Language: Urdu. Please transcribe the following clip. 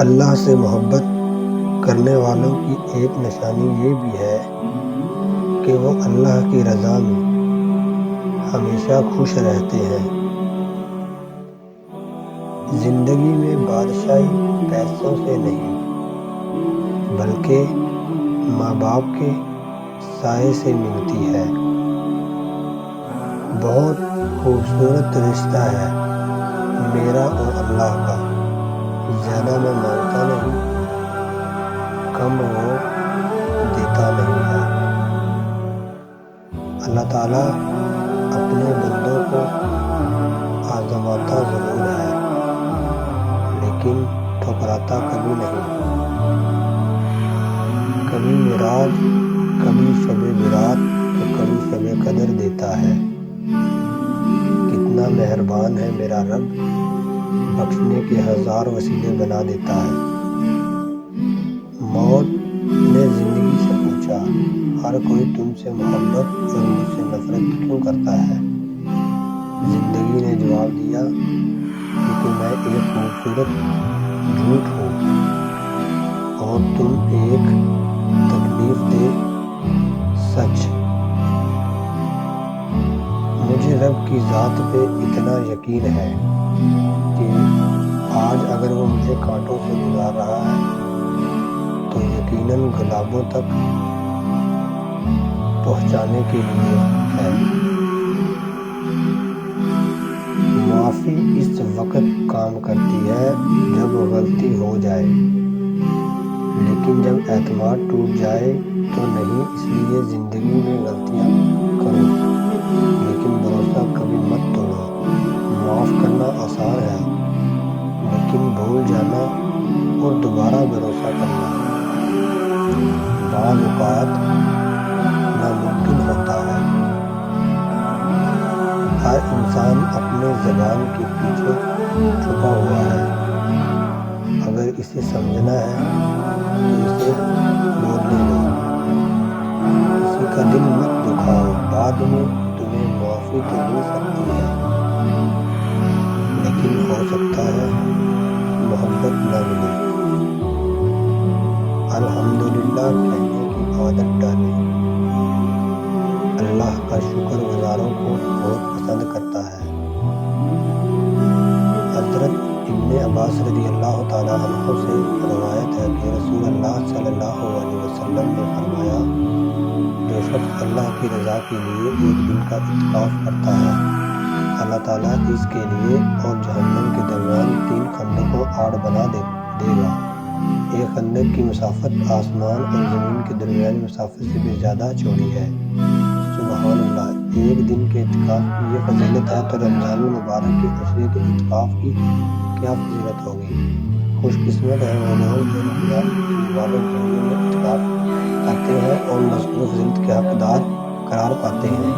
اللہ سے محبت کرنے والوں کی ایک نشانی یہ بھی ہے کہ وہ اللہ کی رضا میں ہمیشہ خوش رہتے ہیں۔ زندگی میں بادشاہی پیسوں سے نہیں بلکہ ماں باپ کے سائے سے ملتی ہے۔ بہت خوبصورت رشتہ ہے میرا اور اللہ کا، زیادہ میں مانگتا نہیں، کم وہ دیتا نہیں ہے۔ اللہ تعالیٰ اپنے بندوں کو آزماتا ضرور ہے لیکن ٹھکراتا کبھی نہیں۔ کبھی معراج، کبھی شب برات تو کبھی شب قدر دیتا ہے۔ کتنا مہربان ہے میرا رب، بخشنے کے ہزار وسیلے بنا دیتا ہے۔ موت نے زندگی سے پوچھا، ہر کوئی تم سے محبت اور مجھ سے نفرت کیوں کرتا ہے؟ زندگی نے جواب دیا، کیونکہ میں ایک خوبصورت جھوٹ ہوں اور تم ایک تکلیف دہ سچ۔ مجھے رب کی ذات پہ اتنا یقین ہے کہ آج اگر وہ مجھے کانٹوں سے گزار رہا ہے تو یقیناً گلابوں تک پہنچانے کے لیے ہے۔ معافی اس وقت کام کرتی ہے جب غلطی ہو جائے، لیکن جب اعتماد ٹوٹ جائے تو نہیں۔ اس لیے زندگی میں غلطیاں کرو لیکن بھروسہ کبھی مت توڑو۔ معاف کرنا آسان ہے لیکن بھول جانا اور دوبارہ بھروسہ کرنا بعض اوقات ناممکن ہوتا ہے۔ ہر انسان اپنے زبان کے پیچھے چھپا ہوا ہے، اگر اسے سمجھنا ہے تو اسے بولنے دو۔ کسی کا دل مت دکھاؤ، بعد میں تمہیں معافی تو مل سکتی ہے لیکن ہو سکتا ہے محبت نہ ملے۔ الحمدللہ کہنے کی عادت ڈالیں، اللہ کا شکر گزاروں کو بہت پسند کرتا ہے۔ حضرت ابن عباس رضی اللہ تعالیٰ عنہ سے روایت ہے کہ رسول اللہ صلی اللہ علیہ وسلم نے فرمایا، جو شخص اللہ کی رضا کے لیے ایک دن کا اعتکاف کرتا ہے، اللہ تعالیٰ اس کے لیے اور جہنم کے درمیان 3 خندقوں آڑ بنا دے گا۔ ایک خندق کی مسافت آسمان اور زمین کے درمیان مسافت سے بھی زیادہ چوڑی ہے۔ سبحان اللہ! ایک دن کے اعتکاف کی یہ فضیلت ہے تو رمضان المبارک کے عشرے کے اعتکاف کی کیا فضیلت ہوگی۔ خوش قسمت ہیں وہ لوگ جو رمضان کے مبارک مہینے میں اعتکاف کرتے ہیں اور مذکور فضیلت کے حقدار قرار پاتے ہیں۔